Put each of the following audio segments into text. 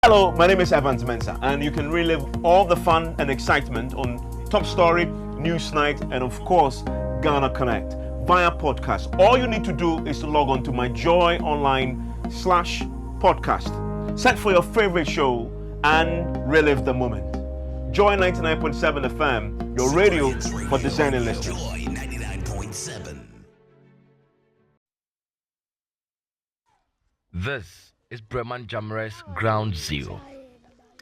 Hello, my name is Evans Mensah, and you can relive all the fun and excitement on Top Story, Newsnight, and of course, Ghana Connect via podcast. All you need to do is to log on to my Joy Online/podcast. Search for your favorite show and relive the moment. Joy 99.7 FM, your radio for discerning listeners. Joy 99.7. This is Breman Jamre's Ground Zero.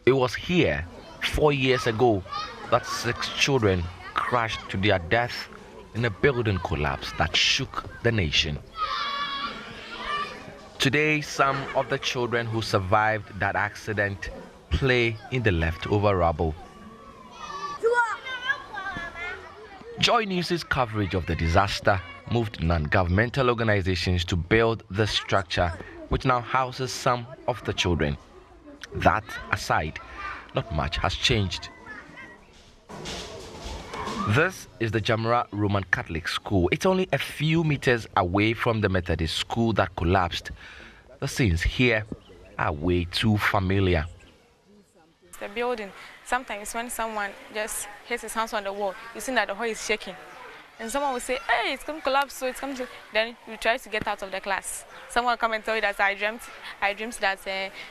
It was here 4 years ago that 6 children crashed to their death in a building collapse that shook the nation. Today, some of the children who survived that accident play in the leftover rubble. JoyNews' coverage of the disaster moved non-governmental organizations to build the structure which now houses some of the children. That aside, not much has changed. This is the Jamra Roman Catholic School. It's only a few meters away from the Methodist school that collapsed. The scenes here are way too familiar. The building, sometimes when someone just hits his hands on the wall, you see that the wall is shaking. And someone will say, hey, it's going to collapse, so it's coming to... Then you try to get out of the class. Someone will come and tell you that I dreamt that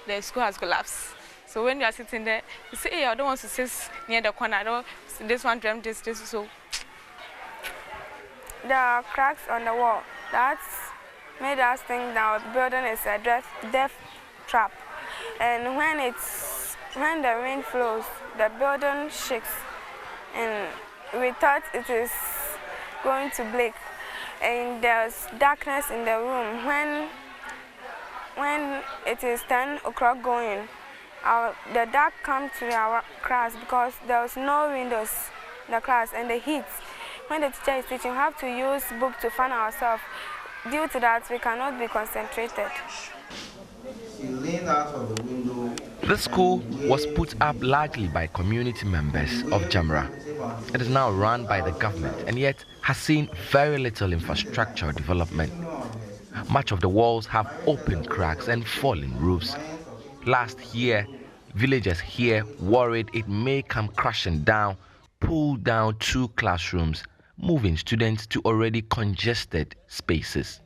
the school has collapsed. So when you are sitting there, you say, hey, I don't want to sit near the corner. This one dreamt this, so... The cracks on the wall, that's made us think that our building is a death trap. And when the rain flows, the building shakes. And we thought it is going to break, and there's darkness in the room. When it is 10 o'clock going, the dark comes to our class because there's no windows in the class, and the heat. When the teacher is teaching, we have to use book to fan ourselves. Due to that, we cannot be concentrated. She leaned out of the window. The school was put up largely by community members of Jamra. It is now run by the government and yet has seen very little infrastructure development. Much of the walls have open cracks and fallen roofs. Last year, villagers here worried it may come crashing down, pull down 2 classrooms, moving students to already congested spaces.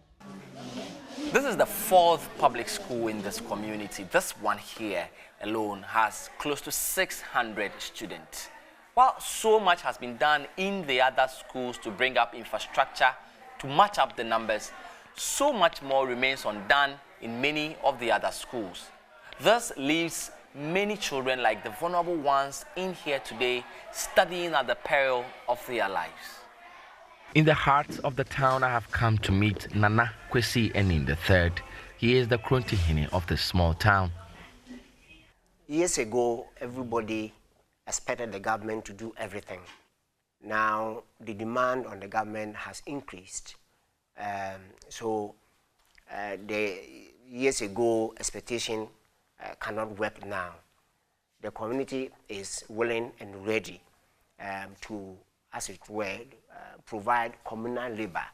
This is the 4th public school in this community. This one here alone has close to 600 students. While so much has been done in the other schools to bring up infrastructure to match up the numbers, so much more remains undone in many of the other schools. This leaves many children like the vulnerable ones in here today studying at the peril of their lives. In the heart of the town, I have come to meet Nana Kwesi Enin III. He is the Krontihini of this small town. Years ago, everybody expected the government to do everything. Now, the demand on the government has increased. The years ago expectation cannot work now. The community is willing and ready to, as it were, provide communal labor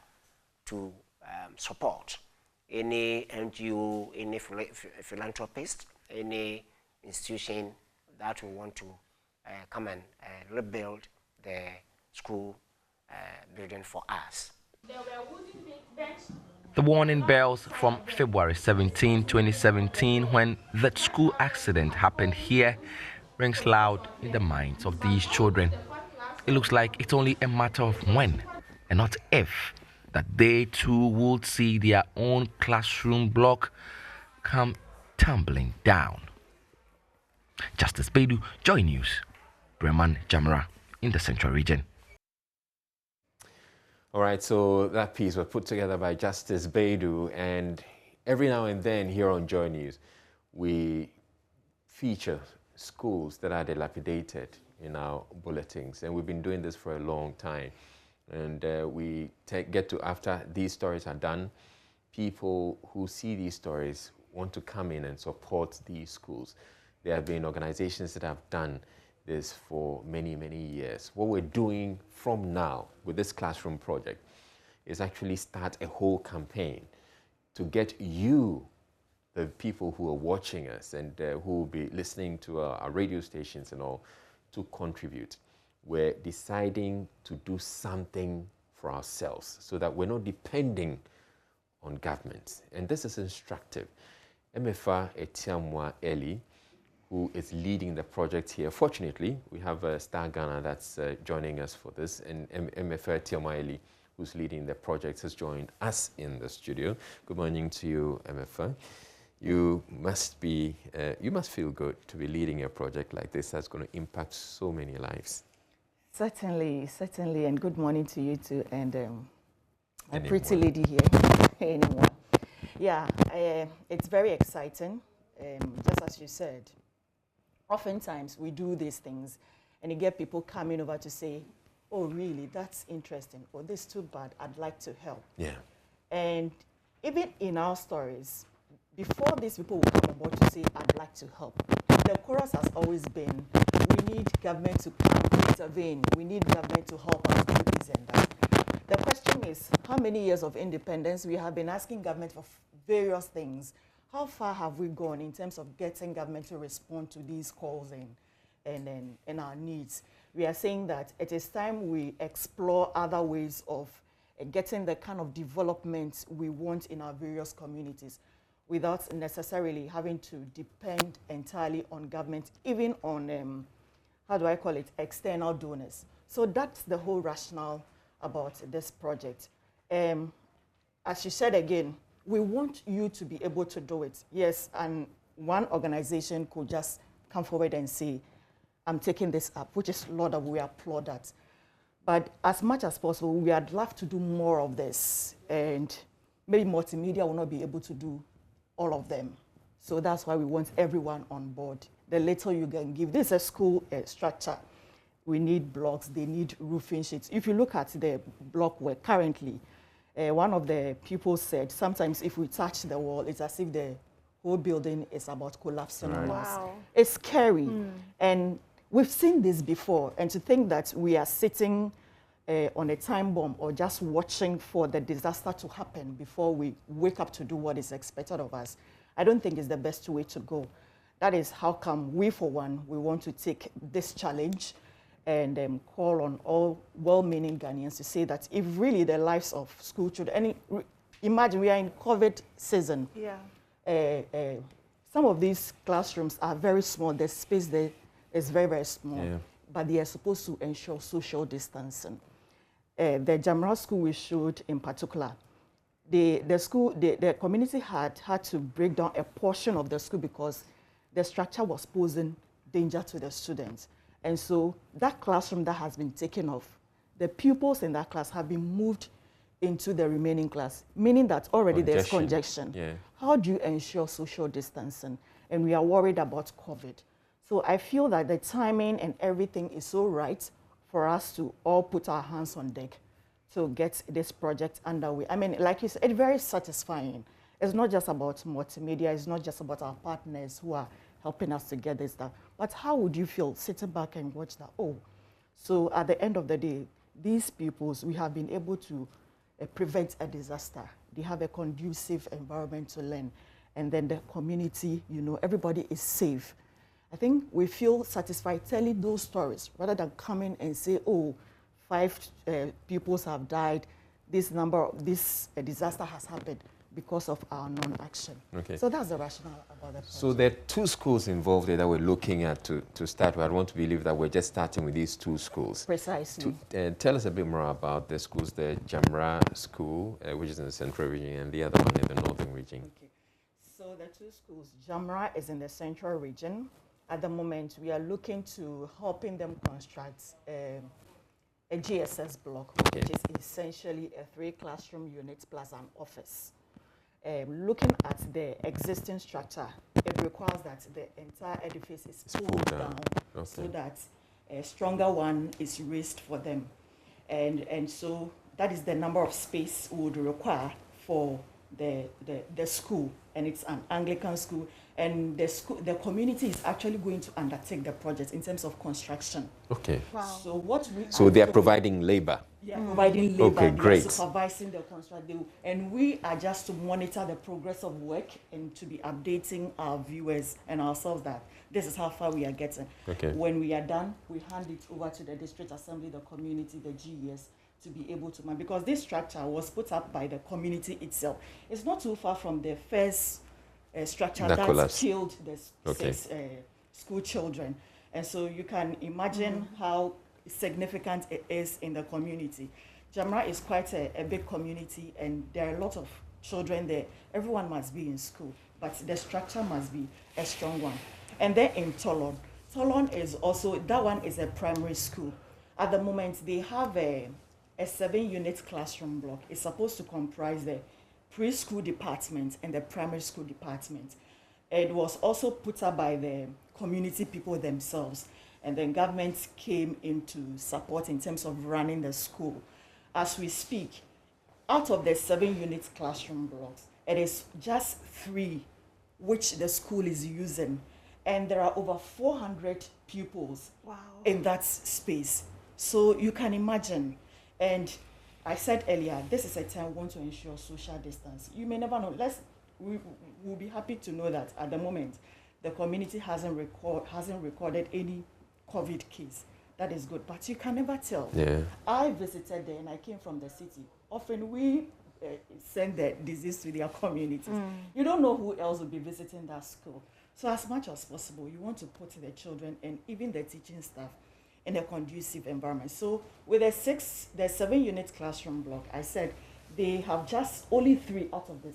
to support any NGO, any philanthropist, any institution that will want to come and rebuild the school building for us. The warning bells from February 17, 2017, when that school accident happened here, rings loud in the minds of these children. It looks like it's only a matter of when, and not if, that they too would see their own classroom block come tumbling down. Justice Bedu, JoyNews, Breman Jamra in the Central Region. All right, so that piece was put together by Justice Bedu, and every now and then here on JoyNews, we feature schools that are dilapidated in our bulletins, and we've been doing this for a long time. And we get to, after these stories are done, people who see these stories want to come in and support these schools. There have been organizations that have done this for many, many years. What we're doing from now with this classroom project is actually start a whole campaign to get you the people who are watching us and who will be listening to our radio stations and all to contribute. We're deciding to do something for ourselves so that we're not depending on government. And this is instructive. MFA Etiamwa Eli, who is leading the project here. Fortunately, we have Star Ghana that's joining us for this, and MFA Etiamwa Eli, who's leading the project, has joined us in the studio. Good morning to you, MFA. You must feel good to be leading a project like this that's going to impact so many lives. Certainly, and good morning to you too, and a pretty lady here, anyone. Yeah, it's very exciting, just as you said. Oftentimes we do these things and you get people coming over to say, oh really, that's interesting, or this is too bad, I'd like to help. Yeah. And even in our stories, before these people will come on board to say, I'd like to help, the chorus has always been, we need government to intervene, we need government to help us do this and that. The question is, how many years of independence? We have been asking government for various things. How far have we gone in terms of getting government to respond to these calls and our needs? We are saying that it is time we explore other ways of getting the kind of development we want in our various communities without necessarily having to depend entirely on government, even on, external donors. So that's the whole rationale about this project. As you said again, we want you to be able to do it. Yes, and one organization could just come forward and say, I'm taking this up, which is laudable, we applaud that. But as much as possible, we would love to do more of this. And maybe multimedia will not be able to do all of them. So that's why we want everyone on board. The little you can give. This is a school structure. We need blocks, they need roofing sheets. If you look at the block work currently, one of the people said, sometimes if we touch the wall, it's as if the whole building is about collapsing on us. Wow. It's scary. And we've seen this before. And to think that we are sitting on a time bomb or just watching for the disaster to happen before we wake up to do what is expected of us, I don't think is the best way to go. That is how come we, for one, we want to take this challenge and call on all well-meaning Ghanaians to say that if really the lives of school children, and imagine we are in COVID season. Yeah. Some of these classrooms are very small. The space there is very, very small. Yeah. But they are supposed to ensure social distancing. The Jamra school we showed in particular, the community had to break down a portion of the school because the structure was posing danger to the students. And so that classroom that has been taken off, the pupils in that class have been moved into the remaining class, meaning that already there's congestion. Yeah. How do you ensure social distancing? And we are worried about COVID. So I feel that the timing and everything is so right for us to all put our hands on deck to get this project underway. I mean, like you said, it's very satisfying. It's not just about multimedia, it's not just about our partners who are helping us to get this stuff. But how would you feel sitting back and watch that? Oh, so at the end of the day, these pupils, we have been able to prevent a disaster. They have a conducive environment to learn. And then the community, everybody is safe. I think we feel satisfied telling those stories rather than coming and say, oh, 5 pupils have died, this disaster has happened because of our non-action. Okay. So that's the rationale about that. So there are 2 schools involved there that we're looking at to start with. I want to believe that we're just starting with these 2 schools. Precisely. Tell us a bit more about the schools, the Jamra School, which is in the central region, and the other one in the northern region. Okay. So the 2 schools, Jamra is in the central region. At the moment, we are looking to helping them construct a GSS block, which is essentially a 3 classroom units plus an office. Looking at the existing structure, it requires that the entire edifice is pulled down so that a stronger one is raised for them. And so that is the number of space we would require for the school. And it's an Anglican school. and the community is actually going to undertake the project in terms of construction. Okay. Wow. So so they are providing labor. Yeah, providing labor. Okay, great. They are supervising the construction, and we are just to monitor the progress of work and to be updating our viewers and ourselves that this is how far we are getting. Okay. When we are done, we hand it over to the district assembly, the community, the GES, to be able to manage, because this structure was put up by the community itself. It's not too far from the first structure that killed the 6 school children. And so you can imagine how significant it is in the community. Jamra is quite a big community, and there are a lot of children there. Everyone must be in school, but the structure must be a strong one. And then in Tolon is also, that one is a primary school. At the moment, they have a 7-unit classroom block. It's supposed to comprise the preschool department and the primary school department. It was also put up by the community people themselves, and then government came into support in terms of running the school. As we speak, out of the 7-unit classroom blocks, it is just 3 which the school is using, and there are over 400 pupils in that space. So you can imagine. And I said earlier, this is a time we want to ensure social distance. You may never know. We'll be happy to know that at the moment, the community hasn't recorded any COVID case. That is good, but you can never tell. Yeah. I visited there and I came from the city. Often we send the disease to their communities. You don't know who else will be visiting that school. So as much as possible, you want to put the children and even the teaching staff in a conducive environment. So with the 7-unit classroom block, I said they have just only 3 out of the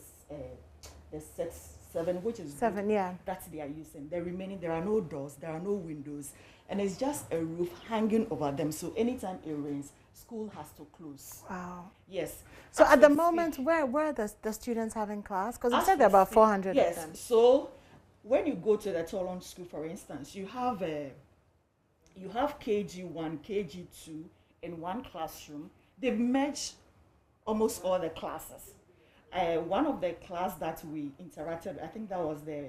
7, which is 7, that they are using. The remaining, there are no doors, there are no windows, and it's just a roof hanging over them. So anytime it rains, school has to close. Wow. Yes. So at the moment, where are the students having class? Because you said there are about 400 of them. Yes. So when you go to the Tolon school, for instance, you have KG1, KG2 in one classroom. They've merged almost all the classes. One of the class that we interacted, I think that was the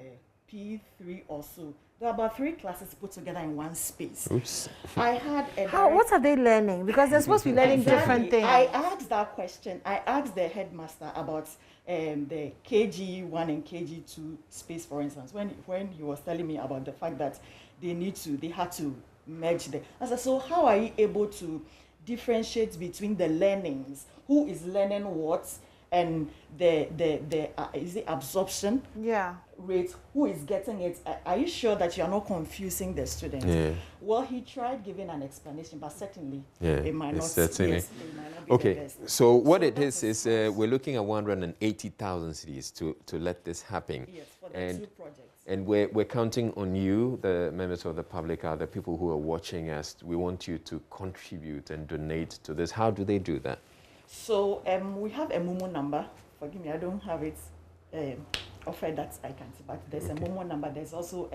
P3 or so. There are about 3 classes put together in one space. Oops. I had what are they learning? Because they're supposed to be learning different things. I asked that question. I asked the headmaster about the KG1 and KG2 space, for instance, when he was telling me about the fact that they had to merge them. I said, so how are you able to differentiate between the learnings? Who is learning what? And the is it absorption rate? Who is getting it? Are you sure that you are not confusing the students? Yeah. Well, he tried giving an explanation, but certainly it might not. Certainly. Yes, it might not be Okay. the best. So what it is we're looking at 180,000 cities to let this happen. Yes, for the 2 projects. And we're counting on you, the members of the public, the people who are watching us. We want you to contribute and donate to this. How do they do that? So we have a Momo number. Forgive me, I don't have it offered that I can see, but there's a Momo number. There's also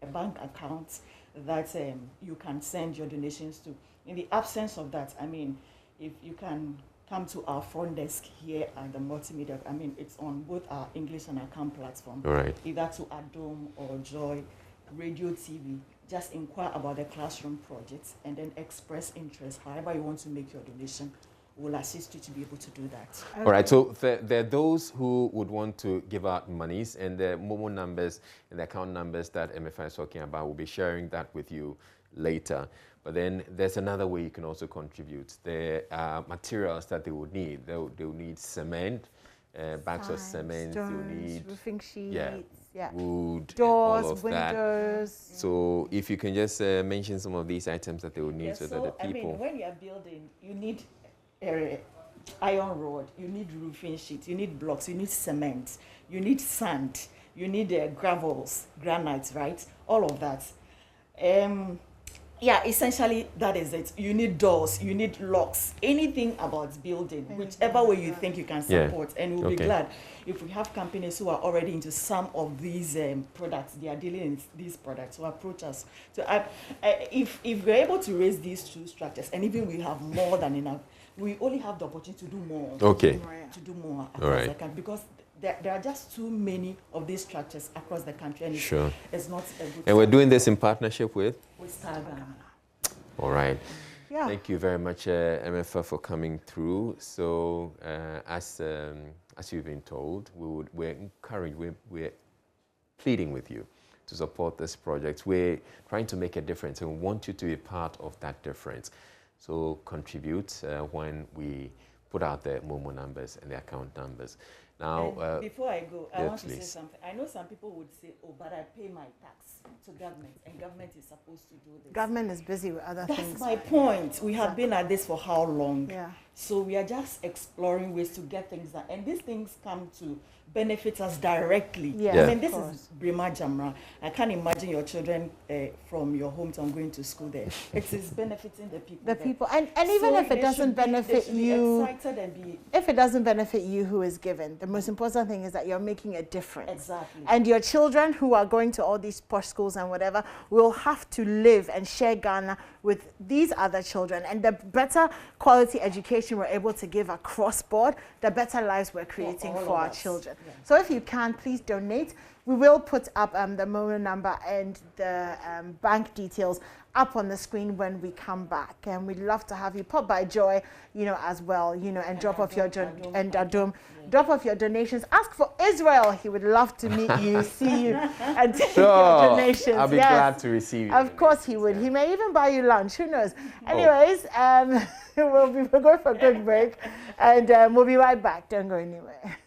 a bank account that you can send your donations to. In the absence of that, I mean, if you can come to our front desk here at the multimedia, I mean, it's on both our English and Account platform. Right. Either to Adom or Joy, Radio, TV. Just inquire about the classroom projects and then express interest. However you want to make your donation, will assist you to be able to do that. All right, so there are those who would want to give out monies, and the Momo numbers and the account numbers that MFI is talking about, will be sharing that with you later. But then there's another way you can also contribute. There are materials that they would need. They will need cement, bags of cement, stones, they'll need roofing sheets, wood, doors, all of windows. that. So if you can just mention some of these items that they will need, so that the people... I mean, when you are building, you need iron rod, you need roofing sheet, you need blocks, you need cement, you need sand, you need gravels, granites, right? All of that. Essentially that is it. You need doors, you need locks, anything about building, whichever way you think you can support. And we'll be glad if we have companies who are already into some of these products, they are dealing in these products, who approach us. So if we're able to raise these 2 structures, and even we have more than enough, we only have the opportunity to do more. Okay. To do more. All right. Because there are just too many of these structures across the country, and Sure. it's not a good. And we're doing this in partnership with? Star Ghana. All right. Yeah. Thank you very much, MFA, for coming through. So, as you've been told, we're pleading with you to support this project. We're trying to make a difference and we want you to be part of that difference. So contribute when we put out the Momo numbers and the account numbers. Now, before I go, I yeah, want to say please. something. I know some people would say, oh, but I pay my tax to government, and government is supposed to do this. Government is busy with other That's things. my point. We have been at this for how long? Yeah. So we are just exploring ways to get things done. And these things come to benefit us directly. Yeah, I mean, this of is Brima Jamra. I can't imagine your children from your hometown going to school there. It is benefiting the people. The there. people, and even So if it they doesn't should be- benefit they should be you, excited and be if it doesn't benefit you who is given, the most important thing is that you're making a difference. exactly. And your children who are going to all these posh schools and whatever will have to live and share Ghana with these other children. And the better quality education we're able to give across board, the better lives we're creating all for of our us. children. Yeah. So if you can, please donate. We will put up the Momo number and the bank details up on the screen when we come back. And we'd love to have you pop by Joy, as well, and drop off your drop off your donations. Ask for Israel. He would love to meet you, see you, and take your donations. I'll be glad to receive you. Of course he would. He may even buy you lunch. Who knows? Anyways, we'll go for a quick break, and we'll be right back. Don't go anywhere.